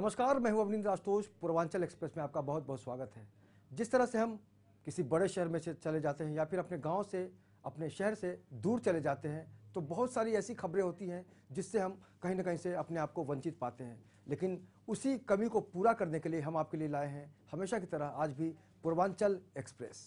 नमस्कार, मैं हूं अवनींद्र आशुतोष। पूर्वांचल एक्सप्रेस में आपका बहुत बहुत स्वागत है। जिस तरह से हम किसी बड़े शहर में से चले जाते हैं या फिर अपने गांव से, अपने शहर से दूर चले जाते हैं तो बहुत सारी ऐसी खबरें होती हैं जिससे हम कहीं ना कहीं से अपने आप को वंचित पाते हैं। लेकिन उसी कमी को पूरा करने के लिए हम आपके लिए लाए हैं हमेशा की तरह आज भी पूर्वांचल एक्सप्रेस।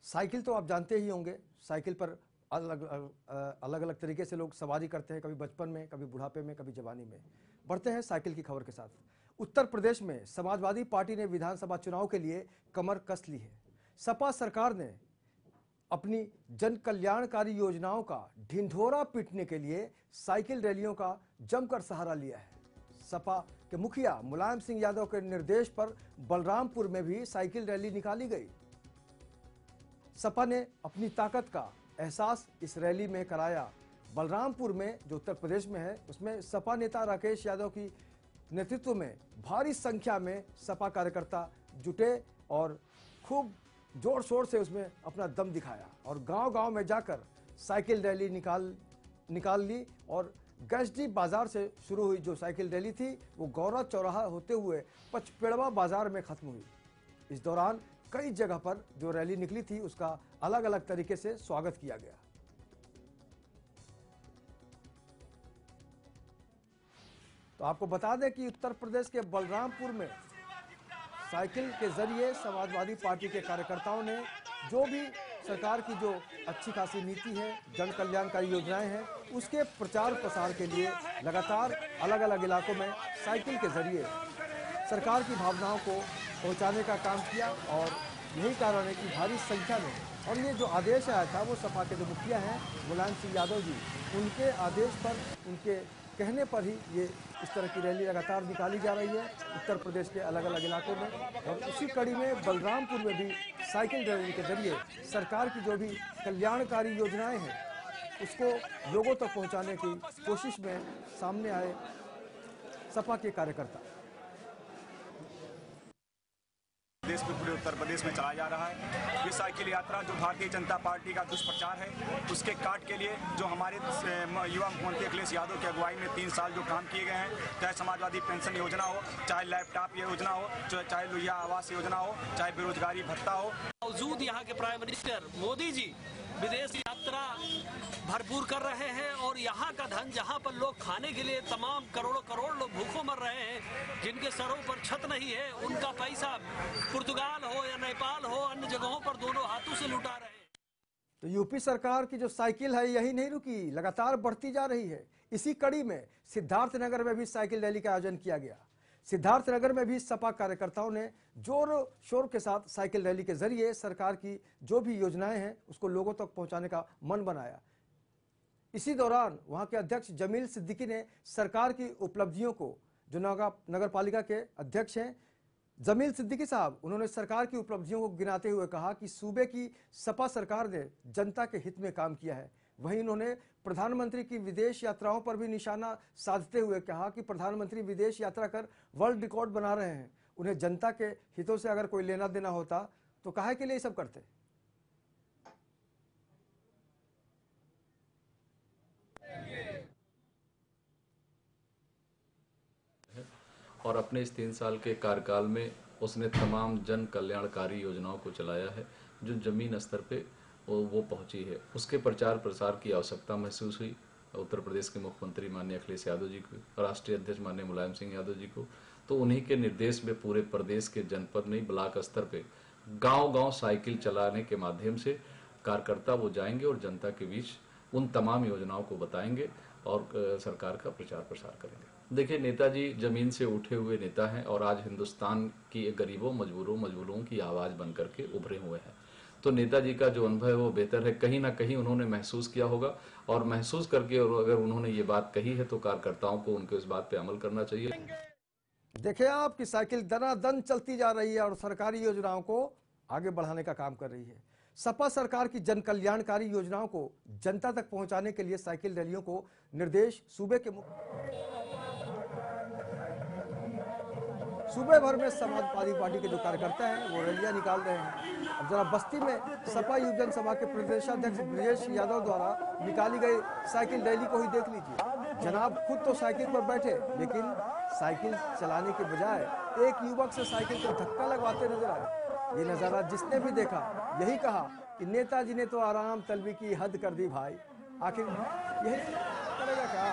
साइकिल तो आप जानते ही होंगे। साइकिल पर अलग अलग तरीके से लोग सवारी करते हैं, कभी बचपन में, कभी बुढ़ापे में, कभी जवानी में। बढ़ते हैं साइकिल की खबर के साथ। उत्तर प्रदेश में समाजवादी पार्टी ने विधानसभा चुनाव के लिए कमर कस ली है। सपा सरकार ने अपनी जन कल्याणकारी योजनाओं का ढिंढोरा पीटने के लिए साइकिल रैलियों का जमकर सहारा लिया है। सपा के मुखिया मुलायम सिंह यादव के निर्देश पर बलरामपुर में भी साइकिल रैली निकाली गई। सपा ने अपनी ताकत का एहसास इस रैली में कराया। बलरामपुर में, जो उत्तर प्रदेश में है, उसमें सपा नेता राकेश यादव की नेतृत्व में भारी संख्या में सपा कार्यकर्ता जुटे और खूब जोर शोर से उसमें अपना दम दिखाया और गांव-गांव में जाकर साइकिल रैली निकाल ली। और गैसडी बाजार से शुरू हुई जो साइकिल रैली थी वो गौरा चौराहा होते हुए पचपेड़वा बाजार में खत्म हुई। इस दौरान कई जगह पर जो रैली निकली थी उसका अलग अलग तरीके से स्वागत किया गया। तो आपको बता दें कि उत्तर प्रदेश के बलरामपुर में साइकिल के जरिए समाजवादी पार्टी के कार्यकर्ताओं ने जो भी सरकार की जो अच्छी खासी नीति है, जन कल्याणकारी योजनाएं हैं, उसके प्रचार प्रसार के लिए लगातार अलग अलग इलाकों में साइकिल के जरिए सरकार की भावनाओं को पहुंचाने का काम किया। और यही कारण है कि भारी संख्या में, और ये जो आदेश आया था वो सपा के जो मुखिया हैं मुलायम सिंह यादव जी, उनके आदेश पर, उनके कहने पर ही ये इस तरह की रैली लगातार निकाली जा रही है उत्तर प्रदेश के अलग अलग इलाकों में। और उसी कड़ी में बलरामपुर में भी साइकिल रैली के जरिए सरकार की जो भी कल्याणकारी योजनाएं हैं उसको लोगों तक पहुंचाने की कोशिश में सामने आए सपा के कार्यकर्ता। देश में, पूरे उत्तर प्रदेश में चलाया जा रहा है। ये साइकिल यात्रा जो भारतीय जनता पार्टी का दुष्प्रचार है, उसके काट के लिए जो हमारे युवा मुख्यमंत्री अखिलेश यादव की अगुवाई में 3 साल जो काम किए गए हैं, चाहे समाजवादी पेंशन योजना हो, चाहे लैपटॉप योजना हो, चाहे लोहिया आवास योजना हो, चाहे बेरोजगारी भत्ता हो। मौजूद यहाँ के प्राइम मिनिस्टर मोदी जी विदेश यात्रा भरपूर कर रहे हैं और यहाँ का धन, जहाँ पर लोग खाने के लिए तमाम करोड़ों लोग भूखों मर रहे हैं, जिनके सरों पर छत नहीं है, उनका पैसा पुर्तगाल हो या नेपाल हो, अन्य जगहों पर दोनों हाथों से लुटा रहे हैं। तो यूपी सरकार की जो साइकिल है यही नहीं रुकी, लगातार बढ़ती जा रही है। इसी कड़ी में सिद्धार्थनगर में भी साइकिल रैली का आयोजन किया गया। सिद्धार्थनगर में भी सपा कार्यकर्ताओं ने जोर शोर के साथ साइकिल रैली के जरिए सरकार की जो भी योजनाएं हैं उसको लोगों तक पहुंचाने का मन बनाया। इसी दौरान वहां के अध्यक्ष जमील सिद्दीकी ने सरकार की उपलब्धियों को, जो नगर पालिका के अध्यक्ष हैं जमील सिद्दीकी साहब, उन्होंने सरकार की उपलब्धियों को गिनाते हुए कहा कि सूबे की सपा सरकार ने जनता के हित में काम किया है। वहीं उन्होंने प्रधानमंत्री की विदेश यात्राओं पर भी निशाना साधते हुए कहा कि प्रधानमंत्री विदेश यात्रा कर वर्ल्ड रिकॉर्ड बना रहे हैं। उन्हें जनता के हितों से अगर कोई लेना देना होता तो काहे के लिए सब करते। और अपने इस 3 साल के कार्यकाल में उसने तमाम जन कल्याणकारी योजनाओं को चलाया है जो जमीन स्तर पे वो पहुंची है। उसके प्रचार प्रसार की आवश्यकता महसूस हुई उत्तर प्रदेश के मुख्यमंत्री माननीय अखिलेश यादव जी को, राष्ट्रीय अध्यक्ष माननीय मुलायम सिंह यादव जी को। तो उन्हीं के निर्देश में पूरे प्रदेश के जनपद नहीं, ब्लॉक स्तर पे गांव-गांव साइकिल चलाने के माध्यम से कार्यकर्ता वो जाएंगे और जनता के बीच उन तमाम योजनाओं को बताएंगे और सरकार का प्रचार प्रसार करेंगे। देखिए, नेताजी जमीन से उठे हुए नेता हैं और आज हिंदुस्तान की गरीबों, मजबूरों की आवाज बन करके उभरे हुए हैं। तो नेताजी का जो अनुभव है वो बेहतर है। कहीं ना कहीं उन्होंने महसूस किया होगा और महसूस करके, और अगर उन्होंने ये बात कही है तो कार्यकर्ताओं को उनके इस बात पे अमल करना चाहिए। देखिए आपकी साइकिल दनादन चलती जा रही है और सरकारी योजनाओं को आगे बढ़ाने का काम कर रही है। सपा सरकार की जन कल्याणकारी योजनाओं को जनता तक पहुंचाने के लिए साइकिल रैलियों को निर्देश सूबे भर में समाजवादी पार्टी के जो कार्यकर्ता हैं वो रैलियां निकाल रहे हैं। अब जरा बस्ती में सपा युवजन सभा के प्रदेशाध्यक्ष ब्रजेश यादव द्वारा निकाली गई साइकिल रैली को ही देख लीजिए। जनाब खुद तो साइकिल पर बैठे, लेकिन साइकिल चलाने के बजाय एक युवक से साइकिल को धक्का लगवाते नजर आए। ये नजारा जिसने भी देखा यही कहा कि नेताजी ने तो आराम तलबी की हद कर दी भाई। आखिर यही करेगा क्या?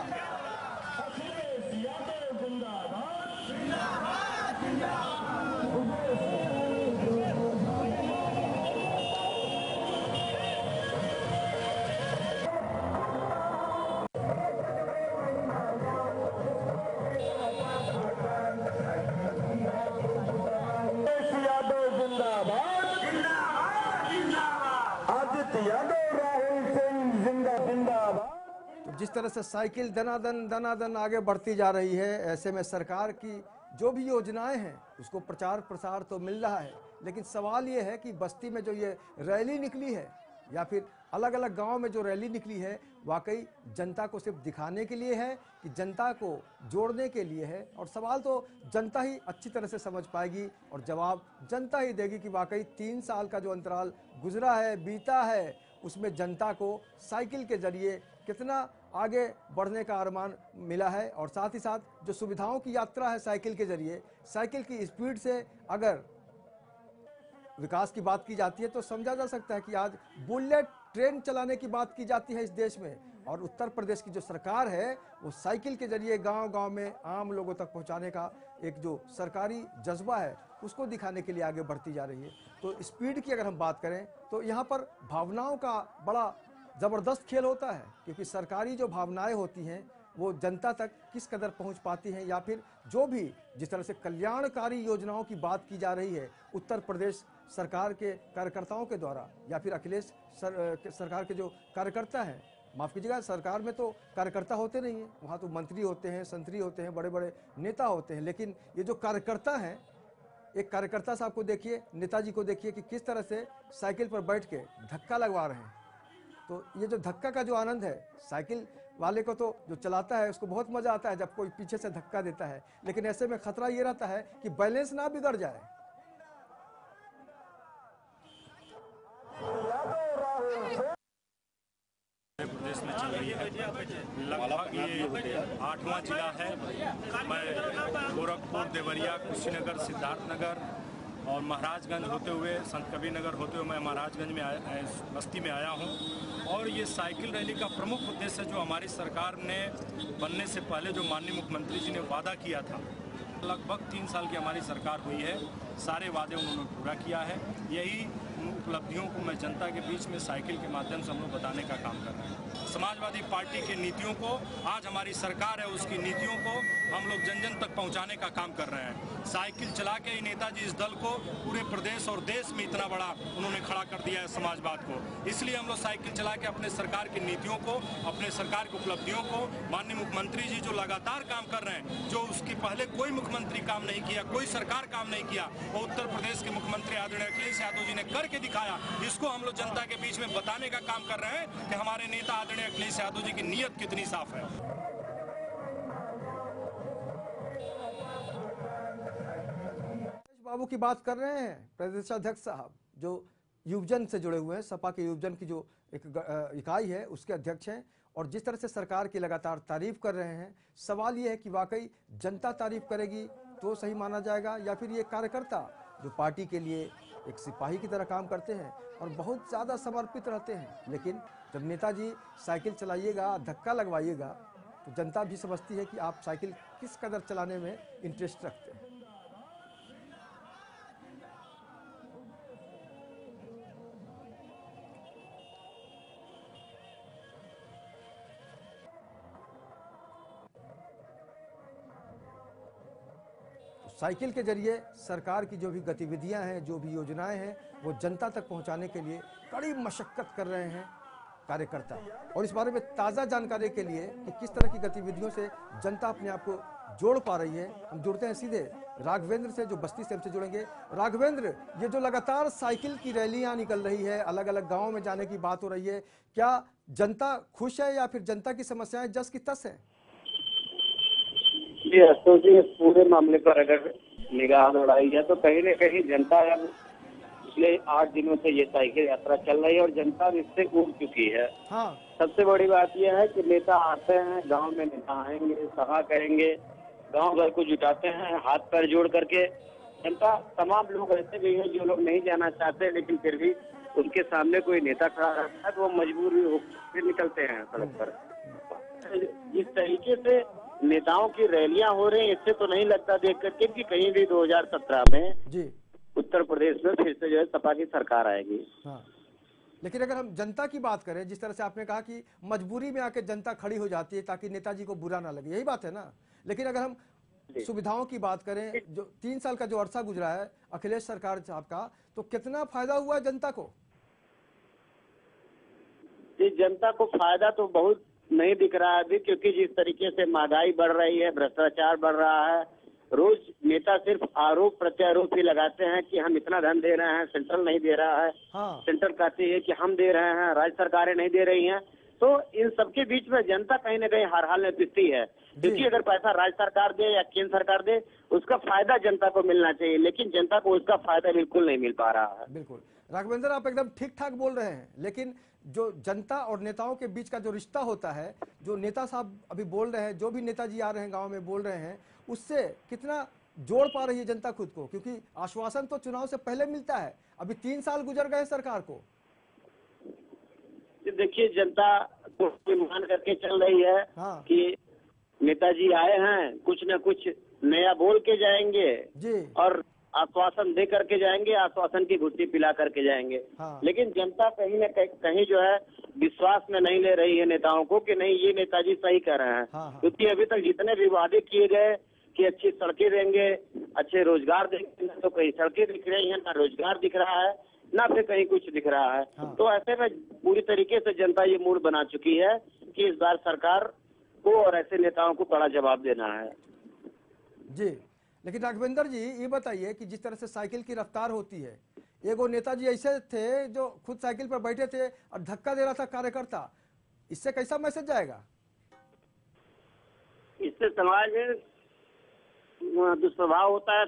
तो जिस तरह से साइकिल दनादन आगे बढ़ती जा रही है, ऐसे में सरकार की जो भी योजनाएं हैं उसको प्रचार प्रसार तो मिल रहा है, लेकिन सवाल ये है कि बस्ती में जो ये रैली निकली है या फिर अलग अलग गांव में जो रैली निकली है, वाकई जनता को सिर्फ दिखाने के लिए है कि जनता को जोड़ने के लिए है? और सवाल तो जनता ही अच्छी तरह से समझ पाएगी और जवाब जनता ही देगी कि वाकई 3 साल का जो अंतराल गुजरा है, बीता है, उसमें जनता को साइकिल के जरिए कितना आगे बढ़ने का अरमान मिला है। और साथ ही साथ जो सुविधाओं की यात्रा है साइकिल के जरिए, साइकिल की स्पीड से अगर विकास की बात की जाती है तो समझा जा सकता है कि आज बुलेट ट्रेन चलाने की बात की जाती है इस देश में। और उत्तर प्रदेश की जो सरकार है वो साइकिल के जरिए गांव-गांव में आम लोगों तक पहुंचाने का एक जो सरकारी जज्बा है उसको दिखाने के लिए आगे बढ़ती जा रही है। तो स्पीड की अगर हम बात करें तो यहाँ पर भावनाओं का बड़ा ज़बरदस्त खेल होता है, क्योंकि सरकारी जो भावनाएं होती हैं वो जनता तक किस कदर पहुंच पाती हैं, या फिर जो भी जिस तरह से कल्याणकारी योजनाओं की बात की जा रही है उत्तर प्रदेश सरकार के कार्यकर्ताओं के द्वारा, या फिर अखिलेश सरकार के जो कार्यकर्ता हैं, माफ़ कीजिएगा सरकार में तो कार्यकर्ता होते नहीं हैं, वहाँ तो मंत्री होते हैं, संतरी होते हैं, बड़े बड़े नेता होते हैं, लेकिन ये जो कार्यकर्ता हैं, एक कार्यकर्ता साहब को देखिए, नेताजी को देखिए कि किस तरह से साइकिल पर बैठ के धक्का लगवा रहे हैं। तो ये जो धक्का का जो आनंद है, साइकिल वाले को तो जो चलाता है उसको बहुत मजा आता है जब कोई पीछे से धक्का देता है, लेकिन ऐसे में खतरा ये रहता है कि बैलेंस ना बिगड़ जाए। प्रदेश में चल रही है, लगभग ये 8वां जिला है। मैं गोरखपुर, देवरिया, कुशीनगर, सिद्धार्थनगर और महाराजगंज होते हुए, संत कबीर नगर होते हुए मैं महाराजगंज में बस्ती में आया हूं। और ये साइकिल रैली का प्रमुख उद्देश्य जो हमारी सरकार ने बनने से पहले जो माननीय मुख्यमंत्री जी ने वादा किया था, लगभग 3 साल की हमारी सरकार हुई है, सारे वादे उन्होंने पूरा किया है। यही उपलब्धियों को मैं जनता के बीच में साइकिल के माध्यम से हम लोग बताने का काम कर रहे हैं। समाजवादी पार्टी की नीतियों को, आज हमारी सरकार है उसकी नीतियों को हम लोग जन जन तक पहुंचाने का काम कर रहे हैं। साइकिल चला के ही नेताजी इस दल को पूरे प्रदेश और देश में इतना बड़ा उन्होंने खड़ा कर दिया है समाजवाद को। इसलिए हम लोग साइकिल चला के अपने सरकार की नीतियों को, अपने सरकार की उपलब्धियों को, माननीय मुख्यमंत्री जी जो लगातार काम कर रहे हैं, जो उसके पहले कोई मुख्यमंत्री काम नहीं किया, कोई सरकार काम नहीं किया, वो उत्तर प्रदेश के मुख्यमंत्री आदरणीय अखिलेश यादव जी ने करके दिखाया। इसको हम लोग जनता के बीच में बताने का काम कर रहे हैं कि हमारे नेता आदरणीय अखिलेश यादव जी की नीयत कितनी साफ है। बाबू की बात कर रहे हैं प्रदेशाध्यक्ष साहब, जो युवजन से जुड़े हुए हैं, सपा के युवजन की जो एक इकाई है उसके अध्यक्ष हैं, और जिस तरह से सरकार की लगातार तारीफ कर रहे हैं। सवाल ये है कि वाकई जनता तारीफ करेगी तो सही माना जाएगा, या फिर ये कार्यकर्ता जो पार्टी के लिए एक सिपाही की तरह काम करते हैं और बहुत ज़्यादा समर्पित रहते हैं, लेकिन जब नेताजी साइकिल चलाइएगा, धक्का लगवाइएगा, तो जनता भी समझती है कि आप साइकिल किस कदर चलाने में इंटरेस्ट रखते हैं। साइकिल के जरिए सरकार की जो भी गतिविधियां हैं, जो भी योजनाएं हैं, वो जनता तक पहुंचाने के लिए कड़ी मशक्कत कर रहे हैं कार्यकर्ता। और इस बारे में ताज़ा जानकारी के लिए कि किस तरह की गतिविधियों से जनता अपने आप को जोड़ पा रही है, हम जुड़ते हैं सीधे राघवेंद्र से, जो बस्ती से हमसे जुड़ेंगे। राघवेंद्र, ये जो लगातार साइकिल की रैलियां निकल रही है, अलग अलग गाँव में जाने की बात हो रही है, क्या जनता खुश है या फिर जनता की समस्याएं जस की तस है? जी अशोक जी, इस पूरे मामले पर अगर निगाह दौड़ाई जाए तो कहीं न कहीं जनता अब पिछले 8 दिनों से ये साइकिल यात्रा चल रही है और जनता इससे ऊब चुकी है। हाँ, सबसे बड़ी बात यह है कि नेता आते हैं, गांव में नेता आएंगे, सभा करेंगे, गांव भर को जुटाते हैं, हाथ पैर जोड़ करके। जनता, तमाम लोग ऐसे भी हैं जो लोग नहीं जाना चाहते, लेकिन फिर भी उनके सामने कोई नेता खड़ा रहता है तो वो मजबूर भी होकर निकलते हैं सड़क पर। जिस तरीके से नेताओं की रैलियां हो रही हैं, इससे तो नहीं लगता देख करके कि कहीं भी 2017 में जी, उत्तर प्रदेश में फिर से जो है सपा की सरकार आएगी। हाँ। लेकिन अगर हम जनता की बात करें, जिस तरह से आपने कहा कि मजबूरी में आके जनता खड़ी हो जाती है ताकि नेताजी को बुरा ना लगे, यही बात है ना। लेकिन अगर हम सुविधाओं की बात करें, जो 3 साल का जो अरसा गुजरा है अखिलेश सरकार साहब का, तो कितना फायदा हुआ है जनता को? इस जनता को फायदा तो बहुत नहीं दिख रहा है अभी, क्योंकि जिस तरीके से महंगाई बढ़ रही है, भ्रष्टाचार बढ़ रहा है, रोज नेता सिर्फ आरोप प्रत्यारोप ही लगाते हैं कि हम इतना धन दे रहे हैं, सेंट्रल नहीं दे रहा है। हाँ, सेंट्रल कहती है कि हम दे रहे हैं, राज्य सरकारें नहीं दे रही हैं। तो इन सबके बीच में जनता कहीं न कहीं हर हाल में पिसती है, क्योंकि अगर पैसा राज्य सरकार दे या केंद्र सरकार दे, उसका फायदा जनता को मिलना चाहिए, लेकिन जनता को उसका फायदा बिल्कुल नहीं मिल पा रहा है। बिल्कुल राघवेंद्र, आप एकदम ठीक ठाक बोल रहे हैं, लेकिन जो जनता और नेताओं के बीच का जो रिश्ता होता है, जो नेता साहब अभी बोल रहे हैं, जो भी नेताजी आ रहे हैं गांव में बोल रहे हैं, उससे कितना जोड़ पा रही है जनता खुद को? क्योंकि आश्वासन तो चुनाव से पहले मिलता है, अभी 3 साल गुजर गए सरकार को। देखिए, जनता को मान करके चल रही है हाँ, कि नेताजी आए हैं, कुछ न कुछ नया बोल के जाएंगे जी, और आश्वासन दे करके जाएंगे, आश्वासन की घुट्टी पिला करके जाएंगे। हाँ, लेकिन जनता कहीं न कहीं जो है विश्वास में नहीं ले रही है नेताओं को कि नहीं, ये नेताजी सही कर रहे हैं। हाँ, हाँ। क्योंकि अभी तक जितने भी वादे किए गए कि अच्छी सड़कें देंगे, अच्छे रोजगार देंगे, ना तो कहीं सड़कें दिख रही हैं, ना रोजगार दिख रहा है, ना फिर कहीं कुछ दिख रहा है। हाँ। तो ऐसे में पूरी तरीके से जनता ये मूड बना चुकी है कि इस बार सरकार को और ऐसे नेताओं को बड़ा जवाब देना है। जी, लेकिन राघवेंद्र जी, ये बताइए कि जिस तरह से साइकिल की रफ्तार होती है, एगो नेताजी ऐसे थे जो खुद साइकिल पर बैठे थे और धक्का दे रहा था कार्यकर्ता, इससे कैसा मैसेज जाएगा? इससे समाज में दुष्प्रभाव होता है,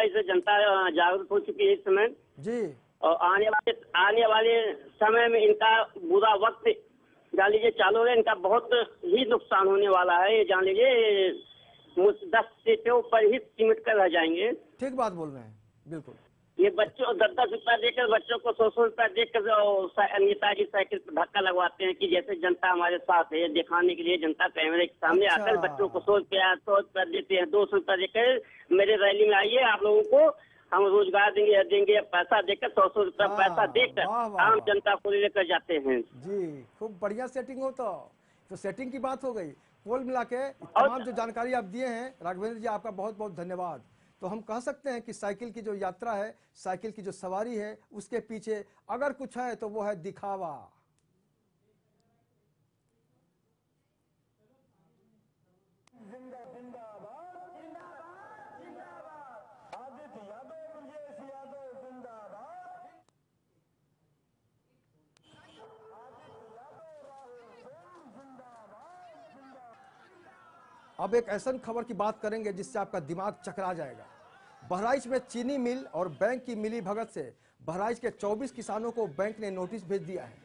इससे जनता जागरूक हो चुकी है इस समय। जी, और आने वाले समय में इनका बुरा वक्त जान लीजिए चालू है, इनका बहुत ही नुकसान होने वाला है। ये जान लीजिए 10 सीटों पर ही सिमट कर रह जाएंगे। ठीक बात बोल रहे हैं, बिल्कुल। ये बच्चों 10-10 रुपया देकर, बच्चों को 100-100 रुपया देकर नेताजी साइकिल पर धक्का लगवाते हैं कि जैसे जनता हमारे साथ है, दिखाने के लिए जनता कैमरे के सामने अच्छा। आकर बच्चों को 100 रुपया देते हैं, 200 रुपया देकर मेरे रैली में आइए, आप लोगों को हम रोजगार देंगे, पैसा देकर 100-100 रुपया वाह, पैसा देकर वाह, वाह, आम वाह। जनता को लेकर जाते हैं। जी, खूब बढ़िया सेटिंग हो। तो सेटिंग की बात हो गई। कुल मिला के तमाम जो जानकारी आप दिए हैं राघवेंद्र जी, आपका बहुत बहुत धन्यवाद। तो हम कह सकते हैं कि साइकिल की जो यात्रा है, साइकिल की जो सवारी है, उसके पीछे अगर कुछ है तो वो है दिखावा। अब एक ऐसा खबर की बात करेंगे जिससे आपका दिमाग चकरा जाएगा। बहराइच में चीनी मिल और बैंक की मिली भगत से बहराइच के 24 किसानों को बैंक ने नोटिस भेज दिया है।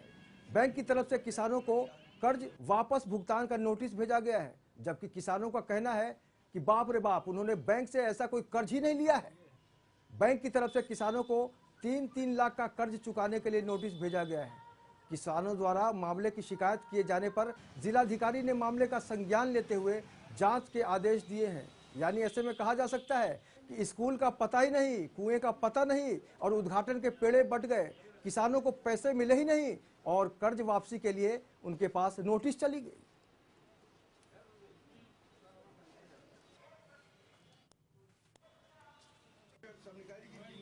बैंक की तरफ से किसानों को कर्ज वापस भुगतान का नोटिस भेजा गया है, जबकि किसानों का कहना है कि बाप रे बाप, उन्होंने बैंक से ऐसा कोई कर्ज ही नहीं लिया है। बैंक की तरफ से किसानों को 3-3 लाख का कर्ज चुकाने के लिए नोटिस भेजा गया है। किसानों द्वारा मामले की शिकायत किए जाने पर जिलाधिकारी ने मामले का संज्ञान लेते हुए जांच के आदेश दिए हैं। यानी ऐसे में कहा जा सकता है कि स्कूल का पता ही नहीं, कुएं का पता नहीं और उद्घाटन के पेड़े बट गए, किसानों को पैसे मिले ही नहीं और कर्ज वापसी के लिए उनके पास नोटिस चली गई।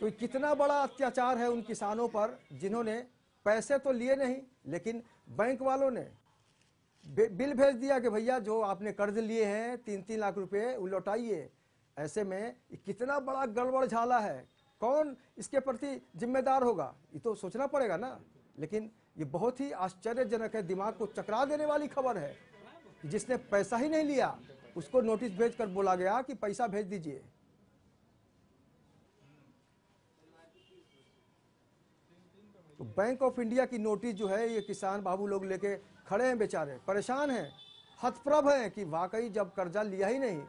तो कितना बड़ा अत्याचार है उन किसानों पर जिन्होंने पैसे तो लिए नहीं, लेकिन बैंक वालों ने बिल भेज दिया कि भैया जो आपने कर्ज लिए हैं 3-3 लाख रुपए वो लौटाइए। ऐसे में कितना बड़ा गड़बड़ झाला है, कौन इसके प्रति जिम्मेदार होगा, ये तो सोचना पड़ेगा ना। लेकिन ये बहुत ही आश्चर्यजनक है, दिमाग को चकरा देने वाली खबर है कि जिसने पैसा ही नहीं लिया उसको नोटिस भेजकर बोला गया कि पैसा भेज दीजिए। तो बैंक ऑफ इंडिया की नोटिस जो है ये किसान बाबू लोग लेके खड़े हैं, बेचारे परेशान हैं, हतप्रभ हैं कि वाकई जब कर्जा लिया ही नहीं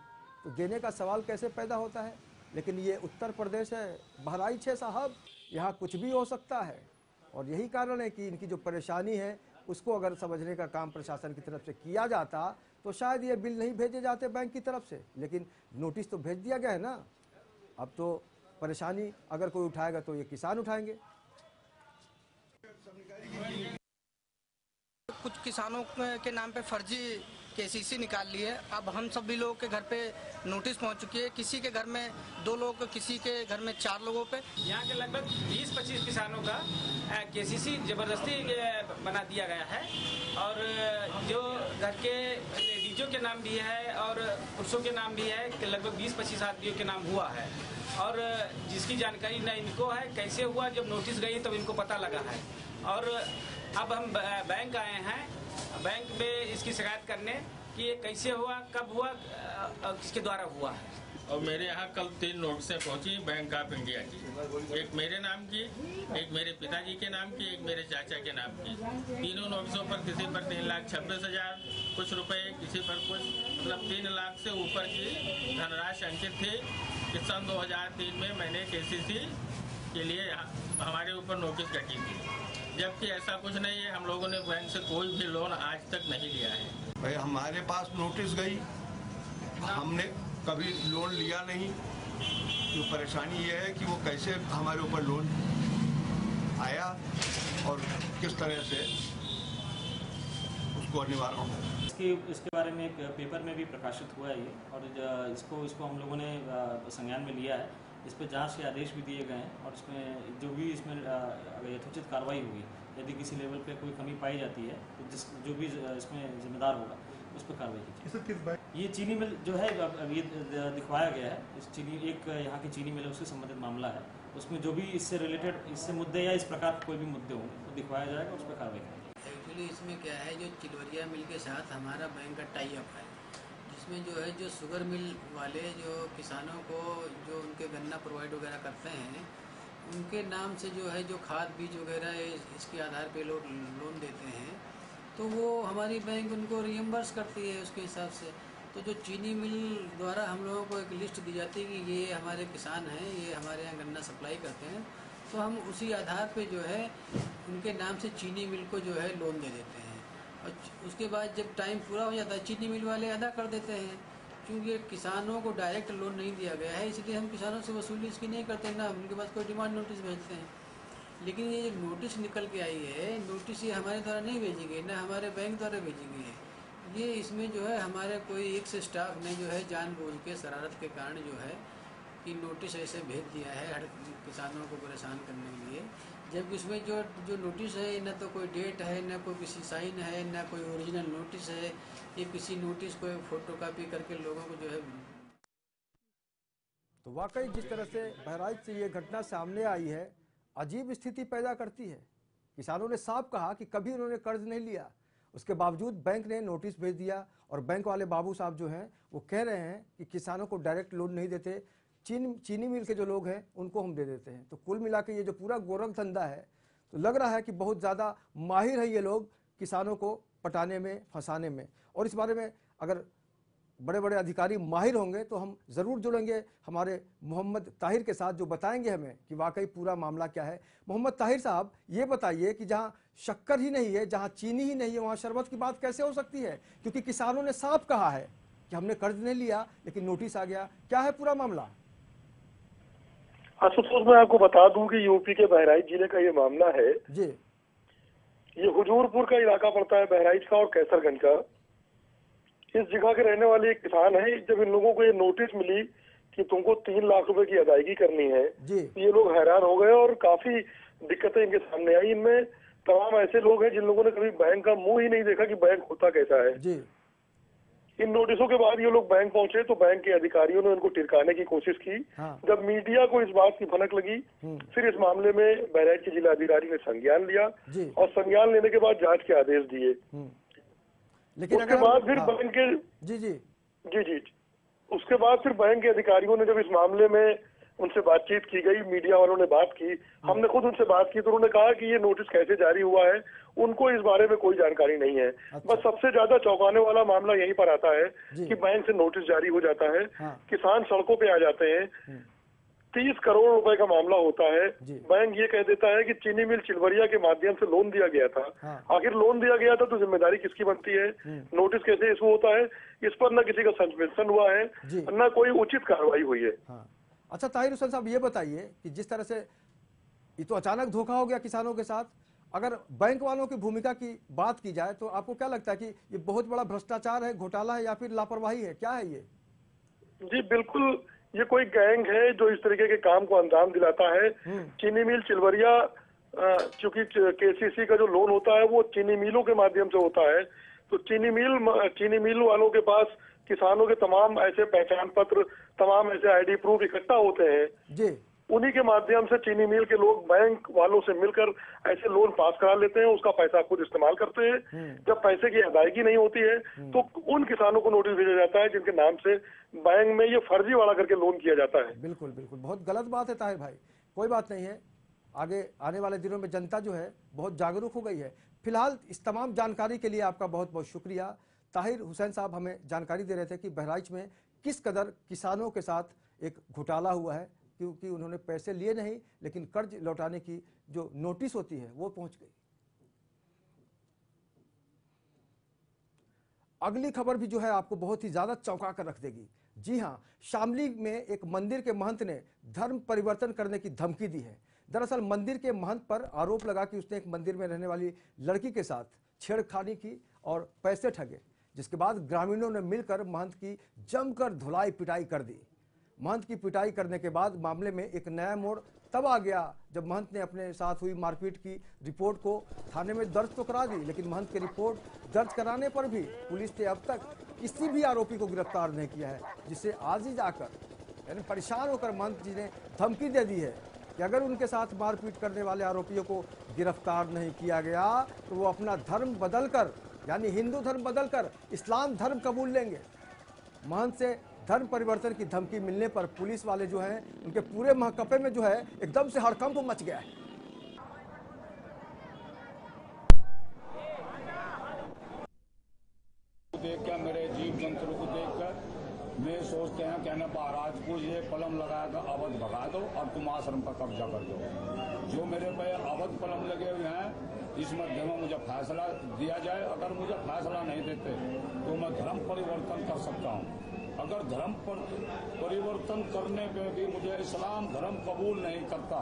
तो देने का सवाल कैसे पैदा होता है। लेकिन ये उत्तर प्रदेश है, बहराइच है साहब, यहाँ कुछ भी हो सकता है। और यही कारण है कि इनकी जो परेशानी है उसको अगर समझने का काम प्रशासन की तरफ से किया जाता तो शायद ये बिल नहीं भेजे जाते बैंक की तरफ से, लेकिन नोटिस तो भेज दिया गया है ना। अब तो परेशानी अगर कोई उठाएगा तो ये किसान उठाएंगे। कुछ किसानों के नाम पे फर्जी केसीसी निकाल ली है। अब हम सभी लोगों के घर पे नोटिस पहुंच चुकी है, किसी के घर में 2 लोग, किसी के घर में 4 लोगों पे। यहाँ के लगभग 20-25 किसानों का केसीसी जबरदस्ती बना दिया गया है और जो घर के लेडीजों के नाम भी है और पुरुषों के नाम भी है, लगभग 20-25 आदमियों के नाम हुआ है और जिसकी जानकारी न इनको है। कैसे हुआ, जब नोटिस गई तब इनको पता लगा है और अब हम बैंक आए हैं, बैंक में इसकी शिकायत करने कि ये कैसे हुआ, कब हुआ, किसके द्वारा हुआ है। और मेरे यहाँ कल 3 नोटिसें पहुँची बैंक ऑफ इंडिया की, एक मेरे नाम की, एक मेरे पिताजी के नाम की, एक मेरे चाचा के नाम की। तीनों नोटिसों पर किसी पर 3,26,000 कुछ रुपए, किसी पर कुछ, मतलब 3 लाख से ऊपर की धनराशि अंकित थी कि सन 2003 में मैंने केसीसी के लिए हमारे ऊपर नोटिस कटी थी, जबकि ऐसा कुछ नहीं है। हम लोगों ने बैंक से कोई भी लोन आज तक नहीं लिया है। भाई हमारे पास नोटिस गई, हमने कभी लोन लिया नहीं। तो परेशानी ये है कि वो कैसे हमारे ऊपर लोन आया और किस तरह से उसको निवारण हो। इसके बारे में एक पेपर में भी प्रकाशित हुआ है ये, और इसको हम लोगों ने संज्ञान में लिया है। इस पर जांच के आदेश भी दिए गए हैं और इसमें जो भी इसमें यथोचित कार्रवाई होगी, यदि किसी लेवल पे कोई कमी पाई जाती है तो जो भी इसमें जिम्मेदार होगा उस पर कार्रवाई की जाएगी। ये चीनी मिल जो है अब ये दिखवाया गया है, इस एक यहाँ की चीनी मिल है उससे संबंधित मामला है। उसमें जो भी इससे रिलेटेड इससे मुद्दे या इस प्रकार के कोई भी मुद्दे होंगे तो दिखवाया जाएगा, उस पर कार्रवाई करेंगे। एक्चुअली इसमें क्या है, जो चिलवरिया मिल के साथ हमारा बैंक का टाई अप है, जिसमें जो है जो शुगर मिल वाले जो किसानों को जो उनके गन्ना प्रोवाइड वगैरह करते हैं, उनके नाम से जो है जो खाद बीज वगैरह इसके आधार पे लोग लोन देते हैं, तो वो हमारी बैंक उनको रियम्बर्स करती है उसके हिसाब से। तो जो चीनी मिल द्वारा हम लोगों को एक लिस्ट दी जाती है कि ये हमारे किसान हैं, ये हमारे यहाँ गन्ना सप्लाई करते हैं, तो हम उसी आधार पे जो है उनके नाम से चीनी मिल को जो है लोन दे देते हैं। और उसके बाद जब टाइम पूरा हो जाता है चीनी मिल वाले अदा कर देते हैं। क्योंकि किसानों को डायरेक्ट लोन नहीं दिया गया है, इसलिए हम किसानों से वसूली इसकी नहीं करते, ना उनके पास कोई डिमांड नोटिस भेजते हैं। लेकिन ये जो नोटिस निकल के आई है, नोटिस ये हमारे द्वारा नहीं भेजी गई, ना हमारे बैंक द्वारा भेजी गई है। ये इसमें जो है हमारे कोई एक से स्टाफ ने जो है जानबूझ के शरारत के कारण जो है कि नोटिस ऐसे भेज दिया है हर किसानों को परेशान करने के लिए। जबकि उसमें जो नोटिस है न तो कोई डेट है, न कोई किसी साइन है, न कोई ओरिजिनल नोटिस है। ये किसी नोटिस को फोटोकॉपी करके लोगों को जो है। तो वाकई जिस तरह से बहराइच से ये घटना सामने आई है, अजीब स्थिति पैदा करती है। किसानों ने साफ कहा कि कभी उन्होंने कर्ज नहीं लिया, उसके बावजूद बैंक ने नोटिस भेज दिया और बैंक वाले बाबू साहब जो हैं वो कह रहे हैं कि किसानों को डायरेक्ट लोन नहीं देते, चीनी मिल के जो लोग हैं उनको हम दे देते हैं। तो कुल मिला के ये जो पूरा गोरख धंधा है, तो लग रहा है कि बहुत ज़्यादा माहिर है ये लोग किसानों को पटाने में, फंसाने में। और इस बारे में अगर बड़े बड़े अधिकारी माहिर होंगे तो हम ज़रूर जुड़ेंगे हमारे मोहम्मद ताहिर के साथ, जो बताएंगे हमें कि वाकई पूरा मामला क्या है। मोहम्मद ताहिर साहब, ये बताइए कि जहाँ शक्कर ही नहीं है, जहाँ चीनी ही नहीं है, वहाँ शरबत की बात कैसे हो सकती है? क्योंकि किसानों ने साफ कहा है कि हमने कर्ज नहीं लिया लेकिन नोटिस आ गया। क्या है पूरा मामला? आशुतोष, मैं आपको बता दूं कि यूपी के बहराइच जिले का ये मामला है जी। ये हुजूरपुर का इलाका पड़ता है, बहराइच का और कैसरगंज का। इस जगह के रहने वाले एक किसान है। जब इन लोगों को ये नोटिस मिली कि कि तुमको 3 लाख रुपए की अदायगी करनी है। जी। ये लोग हैरान हो गए और काफी दिक्कतें इनके सामने आई। इनमें तमाम ऐसे लोग हैं जिन लोगों ने कभी बैंक का मुंह ही नहीं देखा कि बैंक होता कैसा है। जी। इन नोटिसों के बाद ये लोग बैंक पहुंचे तो बैंक के अधिकारियों ने उनको टिरकाने की कोशिश की। हाँ। जब मीडिया को इस बात की भनक लगी, फिर इस मामले में बहराइच के जिलाधिकारी ने संज्ञान लिया जी। और संज्ञान लेने के बाद जांच के आदेश दिए। लेकिन उसके बाद फिर बैंक के जी उसके बाद फिर बैंक के अधिकारियों ने जब इस मामले में उनसे बातचीत की गई, मीडिया वालों ने बात की, हमने खुद उनसे बात की तो उन्होंने कहा कि ये नोटिस कैसे जारी हुआ है उनको इस बारे में कोई जानकारी नहीं है। बस सबसे ज्यादा चौंकाने वाला मामला यहीं पर आता है कि बैंक से नोटिस जारी हो जाता है, किसान सड़कों पे आ जाते हैं, 30 करोड़ रुपए का मामला होता है, बैंक ये कह देता है कि चीनी मिल चिलवरिया के माध्यम से लोन दिया गया था। आखिर लोन दिया गया था तो जिम्मेदारी किसकी बनती है? नोटिस कैसे इशू होता है? इस पर न किसी का सस्पेंशन हुआ है न कोई उचित कार्रवाई हुई है। अच्छा ताहिर हुसैन साहब, ये बताइए कि जिस तरह से ये तो अचानक धोखा हो गया किसानों के साथ, अगर बैंक वालों की भूमिका की बात की जाए तो आपको क्या लगता है कि ये बहुत बड़ा भ्रष्टाचार है, घोटाला है या फिर लापरवाही है, क्या है ये? जी बिल्कुल, ये कोई गैंग है जो इस तरीके के काम को अंजाम दिलाता है। चीनी मिल चिलवरिया, चूंकि केसीसी का जो लोन होता है वो चीनी मिलों के माध्यम से होता है, तो चीनी मिल वालों के पास किसानों के तमाम ऐसे पहचान पत्र, तमाम ऐसे आईडी प्रूफ इकट्ठा होते हैं जी। उन्हीं के माध्यम से चीनी मिल के लोग बैंक वालों से मिलकर ऐसे लोन पास करा लेते हैं, उसका पैसा खुद इस्तेमाल करते हैं। जब पैसे की अदायगी नहीं होती है तो उन किसानों को नोटिस भेजा जाता है जिनके नाम से बैंक में ये फर्जी वाला करके लोन किया जाता है। बिल्कुल बिल्कुल, बहुत गलत बात है ताहिर भाई, कोई बात नहीं है, आगे आने वाले दिनों में जनता जो है बहुत जागरूक हो गई है। फिलहाल इस तमाम जानकारी के लिए आपका बहुत बहुत शुक्रिया। ताहिर हुसैन साहब हमें जानकारी दे रहे थे कि बहराइच में किस कदर किसानों के साथ एक घोटाला हुआ है, क्योंकि उन्होंने पैसे लिए नहीं लेकिन कर्ज लौटाने की जो नोटिस होती है वो पहुंच गई। अगली खबर भी जो है आपको बहुत ही ज्यादा चौंका कर रख देगी। जी हां, शामली में एक मंदिर के महंत ने धर्म परिवर्तन करने की धमकी दी है। दरअसल मंदिर के महंत पर आरोप लगा कि उसने एक मंदिर में रहने वाली लड़की के साथ छेड़खानी की और पैसे ठगे, जिसके बाद ग्रामीणों ने मिलकर महंत की जमकर धुलाई पिटाई कर दी। महंत की पिटाई करने के बाद मामले में एक नया मोड़ तब आ गया जब महंत ने अपने साथ हुई मारपीट की रिपोर्ट को थाने में दर्ज तो करा दी, लेकिन महंत की रिपोर्ट दर्ज कराने पर भी पुलिस ने अब तक किसी भी आरोपी को गिरफ्तार नहीं किया है, जिससे आज ही जाकर यानी परेशान होकर महंत जी ने धमकी दे दी है कि अगर उनके साथ मारपीट करने वाले आरोपियों को गिरफ्तार नहीं किया गया तो वो अपना धर्म बदलकर यानी हिंदू धर्म बदलकर इस्लाम धर्म कबूल लेंगे। महंत से धर्म परिवर्तन की धमकी मिलने पर पुलिस वाले जो हैं उनके पूरे महकपे में जो है एकदम से हड़कंप मच गया है। देख कर मेरे जीव जंतु को देखकर मैं सोचते हैं कहना महाराज को ये पलम लगाकर अवध भगा दो और तुम आश्रम पर कब्जा कर दो। जो मेरे पे अवध पलम लगे हुए हैं इस मध्य में मुझे फैसला दिया जाए। अगर मुझे फैसला नहीं देते तो मैं धर्म परिवर्तन कर सकता हूँ। अगर धर्म परिवर्तन करने पे भी मुझे इस्लाम धर्म कबूल नहीं करता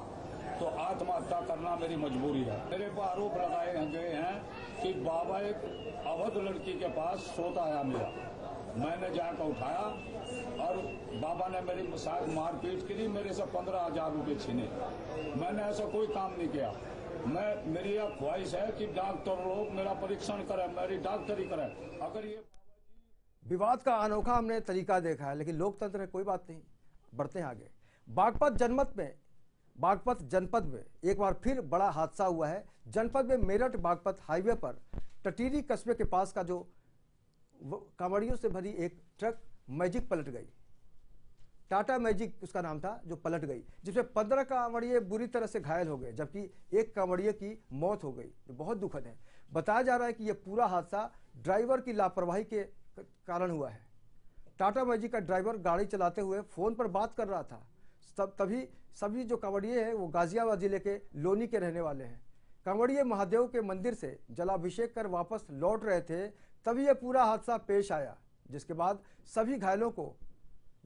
तो आत्महत्या करना मेरी मजबूरी है। मेरे पर आरोप लगाए गए हैं कि बाबा एक अवध लड़की के पास सोता है मेरा, मैंने जाकर उठाया और बाबा ने मेरी साथ मारपीट की, मेरे से 15,000 रुपए छीने। मैंने ऐसा कोई काम नहीं किया। मेरी यह ख्वाहिश है कि डॉक्टर लोग मेरा परीक्षण करें, मेरी डॉक्टरी करें। अगर ये विवाद का अनोखा हमने तरीका देखा है, लेकिन लोकतंत्र है, कोई बात नहीं, बढ़ते हैं आगे। बागपत जनपद में एक बार फिर बड़ा हादसा हुआ है। जनपद में मेरठ बागपत हाईवे पर टटीरी कस्बे के पास का जो कांवड़ियों से भरी एक ट्रक मैजिक पलट गई। टाटा मैजिक उसका नाम था, जो पलट गई, जिसमें 15 कांवड़िये बुरी तरह से घायल हो गए, जबकि एक कांवड़िये की मौत हो गई, जो बहुत दुखद है। बताया जा रहा है कि यह पूरा हादसा ड्राइवर की लापरवाही के कारण हुआ है। टाटा मैजिक का ड्राइवर गाड़ी चलाते हुए फोन पर बात कर रहा था। तभी सभी जो कांवड़िये हैं वो गाजियाबाद जिले के लोनी के रहने वाले हैं। कांवड़िये महादेव के मंदिर से जलाभिषेक कर वापस लौट रहे थे, तभी यह पूरा हादसा पेश आया, जिसके बाद सभी घायलों को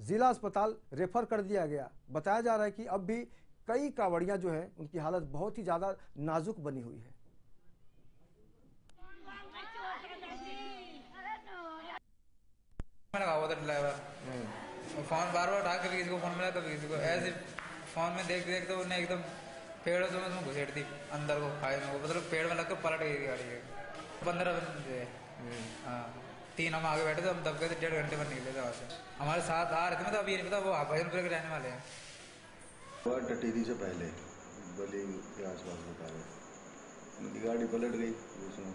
जिला अस्पताल रेफर कर दिया गया। बताया जा रहा है कि अब भी कई कांवड़ियां जो हैं उनकी हालत बहुत ही ज्यादा नाजुक बनी हुई है। फोन बार बार उठा, कभी किसी को फोन मिला कभी किसी को, ऐसे फोन में देख देख तो उन्हें एकदम पेड़ से उसमें घुसेड़ दी अंदर को, खाई में, मतलब पेड़ में लगकर पलट गई गाड़ी के। 15 बंदे, हाँ 3 हम आगे बैठे थे, हम दब गए थे, 1.5 घंटे में निकले थे वहाँ से। हमारे साथ आ रहे थे, मतलब अभी नहीं पता वो भजनपुर के रहने वाले हैं। टटीरी से पहले बली के आसपास बता रहे, उनकी गाड़ी पलट गई उसमें,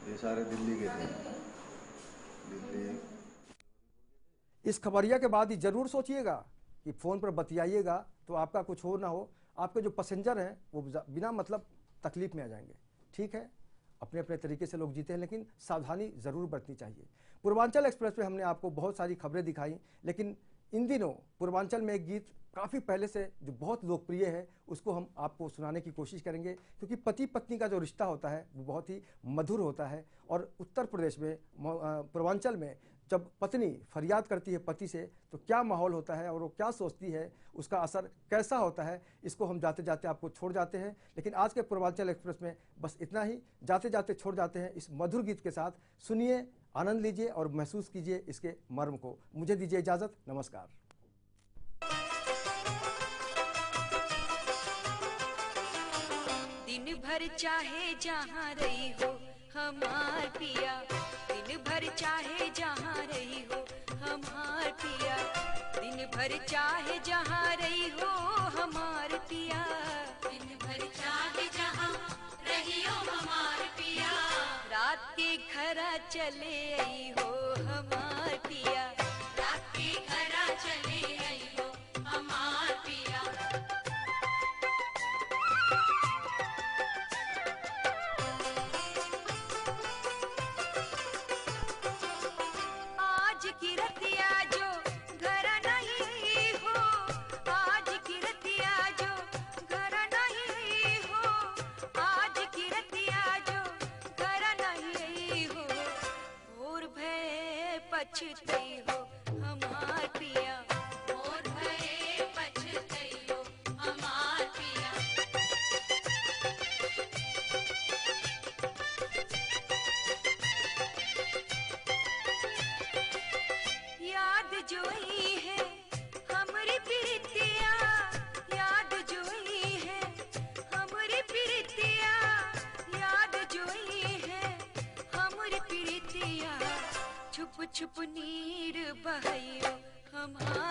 ये सारे दिल्ली के थे। दिल्ली इस खबरिया के बाद ही जरूर सोचिएगा कि फ़ोन पर बतियाइएगा तो आपका कुछ हो ना हो, आपके जो पैसेंजर हैं वो बिना मतलब तकलीफ में आ जाएंगे। ठीक है, अपने अपने तरीके से लोग जीते हैं, लेकिन सावधानी ज़रूर बरतनी चाहिए। पूर्वांचल एक्सप्रेस पे हमने आपको बहुत सारी खबरें दिखाई, लेकिन इन दिनों पूर्वांचल में एक गीत काफ़ी पहले से जो बहुत लोकप्रिय है उसको हम आपको सुनाने की कोशिश करेंगे, क्योंकि पति पत्नी का जो रिश्ता होता है वो बहुत ही मधुर होता है। और उत्तर प्रदेश में पूर्वांचल में जब पत्नी फरियाद करती है पति से तो क्या माहौल होता है और वो क्या सोचती है, उसका असर कैसा होता है, इसको हम जाते जाते आपको छोड़ जाते हैं। लेकिन आज के पूर्वांचल एक्सप्रेस में बस इतना ही, जाते जाते छोड़ जाते हैं इस मधुर गीत के साथ। सुनिए, आनंद लीजिए और महसूस कीजिए इसके मर्म को। मुझे दीजिए इजाज़त, नमस्कार। दिन भर चाहे जहाँ रही हो हमार पिया, दिन भर चाहे जहाँ रही हो हमार पिया, दिन भर चाहे जहाँ रही हो हमार पिया, दिन भर चाहे जहाँ रही हो हमार पिया, रात के घरा चले आई हो हमार पिया, रात के घरा चले आई हो हमार पिया। आज की रतिया जो घर नहीं हो, आज की रतिया जो घर नहीं हो, आज की रतिया जो घर नहीं हो, और भय पछतई हो हमार पिया, और भय पछतई हो हमार पिया। याद जो ही है हमारी प्रीतिया, याद जो ही है हमारी प्रीतिया, याद जो ही है हमारी प्रीतिया, छुप छुप नीर बहाइयो हमार